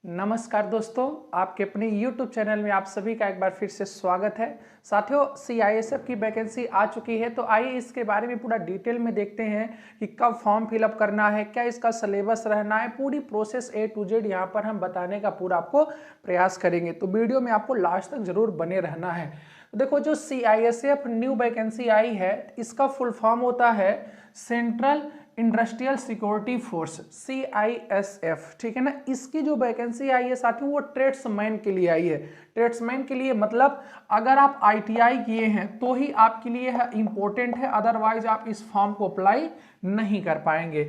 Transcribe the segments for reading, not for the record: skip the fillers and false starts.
नमस्कार दोस्तों, आपके अपने YouTube चैनल में आप सभी का एक बार फिर से स्वागत है। साथियों, CISF की वैकेंसी आ चुकी है, तो आइए इसके बारे में पूरा डिटेल में देखते हैं कि कब फॉर्म फिलअप करना है, क्या इसका सिलेबस रहना है, पूरी प्रोसेस A to Z यहाँ पर हम बताने का पूरा आपको प्रयास करेंगे। तो वीडियो में आपको लास्ट तक जरूर बने रहना है। तो देखो, जो CISF न्यू वैकेंसी आई है, इसका फुल फॉर्म होता है central industrial security force, CISF। ठीक है ना। इसकी जो वैकेंसी आई है साथियों, वो ट्रेड्समैन के लिए आई है। ट्रेड्समैन के लिए मतलब अगर आप ITI किए हैं तो ही आपके लिए इंपॉर्टेंट है, अदरवाइज आप इस फॉर्म को अप्लाई नहीं कर पाएंगे।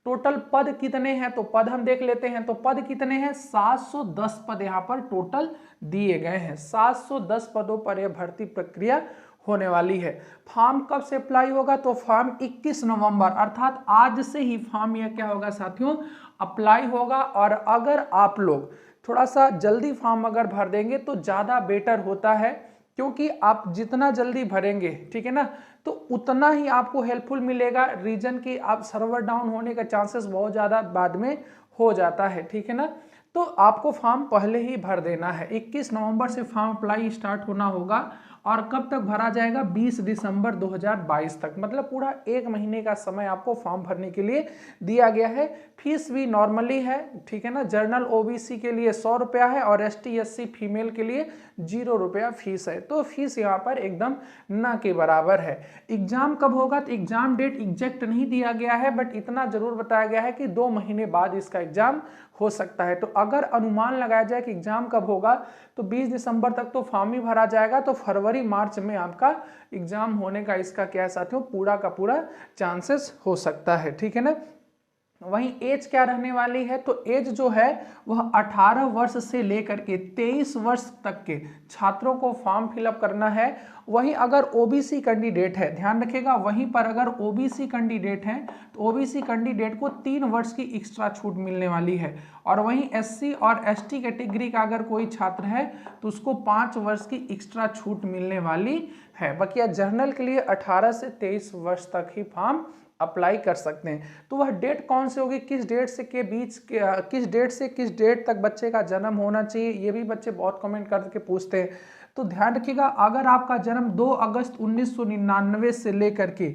टोटल पद कितने हैं, तो पद हम देख लेते हैं। तो पद कितने हैं? 710 पद यहाँ पर टोटल दिए गए हैं। 710 पदों पर यह भर्ती प्रक्रिया होने वाली है। फॉर्म कब से अप्लाई होगा? तो फॉर्म 21 नवंबर अर्थात आज से ही फॉर्म यह क्या होगा साथियों, अप्लाई होगा। और अगर आप लोग थोड़ा सा जल्दी फॉर्म अगर भर देंगे तो ज़्यादा बेटर होता है, क्योंकि आप जितना जल्दी भरेंगे, ठीक है ना, तो उतना ही आपको हेल्पफुल मिलेगा। रीजन की आप सर्वर डाउन होने का चांसेस बहुत ज़्यादा बाद में हो जाता है, ठीक है ना। तो आपको फॉर्म पहले ही भर देना है। 21 नवंबर से फॉर्म अप्लाई स्टार्ट होना होगा और कब तक भरा जाएगा? 20 दिसंबर 2022 तक, मतलब पूरा एक महीने का समय आपको फॉर्म भरने के लिए दिया गया है। फीस भी नॉर्मली है, ठीक है ना। जनरल OBC के लिए 100 रुपया है और ST SC फीमेल के लिए 0 रुपया फीस है। तो फीस यहाँ पर एकदम ना के बराबर है। एग्जाम कब होगा? तो एग्जाम डेट एग्जैक्ट नहीं दिया गया है, बट इतना जरूर बताया गया है कि 2 महीने बाद इसका एग्जाम हो सकता है। तो अगर अनुमान लगाया जाए कि एग्जाम कब होगा, तो 20 दिसंबर तक तो फॉर्म ही भरा जाएगा, तो फरवरी मार्च में आपका एग्जाम होने का इसका क्या है साथियों, पूरा का पूरा चांसेस हो सकता है, ठीक है ना। वहीं एज क्या रहने वाली है? तो एज जो है वह 18 वर्ष से लेकर के 23 वर्ष तक के छात्रों को फॉर्म फिलअप करना है। वहीं अगर OBC कैंडिडेट है, ध्यान रखिएगा, वहीं पर अगर OBC कैंडिडेट है तो OBC कैंडिडेट को 3 वर्ष की एक्स्ट्रा छूट मिलने वाली है। और वहीं SC और ST कैटेगरी का अगर कोई छात्र है तो उसको 5 वर्ष की एक्स्ट्रा छूट मिलने वाली है। बकिया जनरल के लिए 18 से 23 वर्ष तक ही फॉर्म अप्लाई कर सकते हैं। तो वह डेट कौन सी होगी, किस डेट से के बीच, किस डेट से किस डेट तक बच्चे का जन्म होना चाहिए, ये भी बच्चे बहुत कमेंट करके पूछते हैं। तो ध्यान रखिएगा, अगर आपका जन्म 2 अगस्त 1999 से लेकर के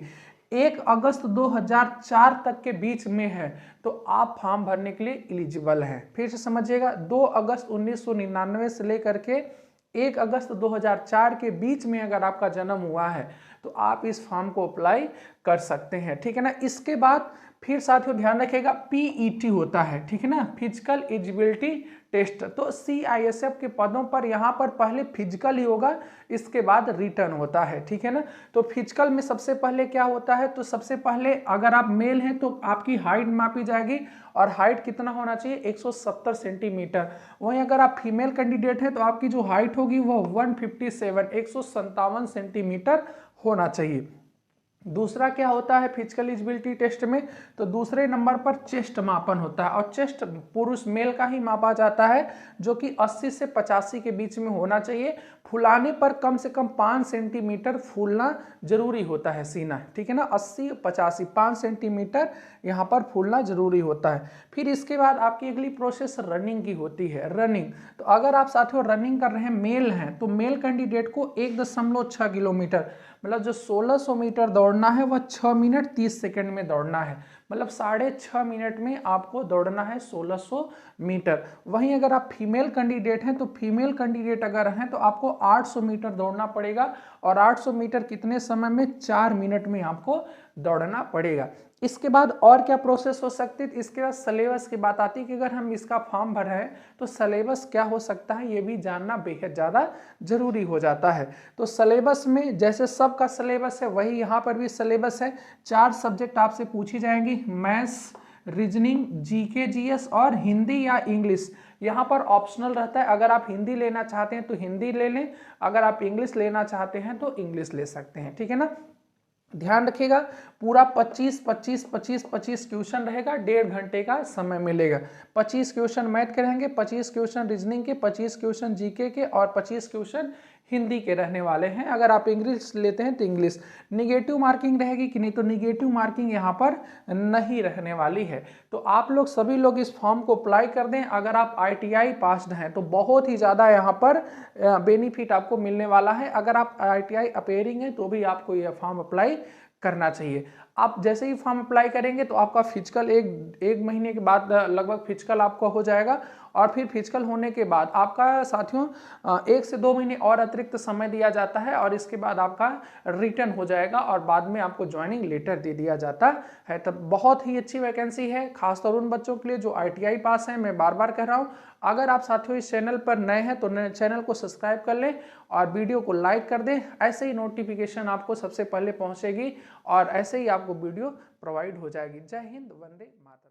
1 अगस्त 2004 तक के बीच में है तो आप फॉर्म भरने के लिए एलिजिबल हैं। फिर से समझिएगा, 2 अगस्त 1999 से लेकर के 1 अगस्त 2004 के बीच में अगर आपका जन्म हुआ है तो आप इस फॉर्म को अप्लाई कर सकते हैं, ठीक है ना। इसके बाद फिर साथियों ध्यान रखिएगा, PET होता है, ठीक है ना, फिजिकल एलिजिबिलिटी टेस्ट। तो CISF के पदों पर यहाँ पर पहले फिजिकल ही होगा, इसके बाद रिटर्न होता है, ठीक है ना। तो फिजिकल में सबसे पहले क्या होता है? तो सबसे पहले अगर आप मेल हैं तो आपकी हाइट मापी जाएगी और हाइट कितना होना चाहिए? 170 सेंटीमीटर। वहीं अगर आप फीमेल कैंडिडेट हैं तो आपकी जो हाइट होगी वह 157 सेंटीमीटर होना चाहिए। दूसरा क्या होता है फिजिकल एलिजिबिलिटी टेस्ट में? तो दूसरे नंबर पर चेस्ट मापन होता है, और चेस्ट पुरुष मेल का ही मापा जाता है, जो कि 80 से 85 के बीच में होना चाहिए। फुलाने पर कम से कम 5 सेंटीमीटर फूलना जरूरी होता है सीना, ठीक है ना। 80 85 5 सेंटीमीटर यहाँ पर फूलना जरूरी होता है। फिर इसके बाद आपकी अगली प्रोसेस रनिंग की होती है। रनिंग, तो अगर आप साथियों रनिंग कर रहे हैं, मेल हैं, तो मेल कैंडिडेट को 1.6 किलोमीटर, मतलब जो 1600 मीटर दौड़ना है वह 6 मिनट 30 सेकंड में दौड़ना है, मतलब 6.5 मिनट में आपको दौड़ना है 1600 मीटर। वहीं अगर आप फीमेल कैंडिडेट हैं तो फीमेल कैंडिडेट अगर हैं तो आपको 800 मीटर दौड़ना पड़ेगा, और 800 मीटर कितने समय में? 4 मिनट में आपको दौड़ना पड़ेगा। इसके बाद और क्या प्रोसेस हो सकती है? इसके बाद सिलेबस की बात आती है कि अगर हम इसका फॉर्म भर रहे हैं तो सिलेबस क्या हो सकता है, ये भी जानना बेहद ज़्यादा जरूरी हो जाता है। तो सिलेबस में जैसे सबका सिलेबस है वही यहाँ पर भी सिलेबस है। 4 सब्जेक्ट आपसे पूछी जाएंगी, मैथ्स, रीजनिंग, GK GS और हिंदी या इंग्लिश। यहाँ पर ऑप्शनल रहता है, अगर आप हिंदी लेना चाहते हैं तो हिंदी ले लें, अगर आप इंग्लिश लेना चाहते हैं तो इंग्लिश ले सकते हैं, ठीक है ना। ध्यान रखिएगा, पूरा 25 क्वेश्चन रहेगा, 1.5 घंटे का समय मिलेगा। 25 क्वेश्चन मैथ के रहेंगे, 25 क्वेश्चन रीजनिंग के, 25 क्वेश्चन GK के और 25 क्वेश्चन हिंदी के रहने वाले हैं। अगर आप इंग्लिश लेते हैं तो इंग्लिश। निगेटिव मार्किंग रहेगी कि नहीं, तो निगेटिव मार्किंग यहाँ पर नहीं रहने वाली है। तो आप लोग सभी लोग इस फॉर्म को अप्लाई कर दें। अगर आप ITI पास्ड हैं तो बहुत ही ज़्यादा यहाँ पर बेनिफिट आपको मिलने वाला है। अगर आप ITI अपेयरिंग हैं तो भी आपको यह फॉर्म अप्लाई करना चाहिए। आप जैसे ही फॉर्म अप्लाई करेंगे तो आपका फिजिकल एक महीने के बाद लगभग फिजिकल आपका हो जाएगा, और फिर फिजिकल होने के बाद आपका साथियों 1 से 2 महीने और अतिरिक्त समय दिया जाता है, और इसके बाद आपका रिटर्न हो जाएगा और बाद में आपको ज्वाइनिंग लेटर दे दिया जाता है। तब बहुत ही अच्छी वैकेंसी है, खासतौर उन बच्चों के लिए जो ITI पास हैं। मैं बार बार कह रहा हूँ, अगर आप साथियों इस चैनल पर नए हैं तो चैनल को सब्सक्राइब कर लें और वीडियो को लाइक कर दें। ऐसे ही नोटिफिकेशन आपको सबसे पहले पहुंचेगी और ऐसे ही आपको वीडियो प्रोवाइड हो जाएगी। जय हिंद, वंदे मातरम।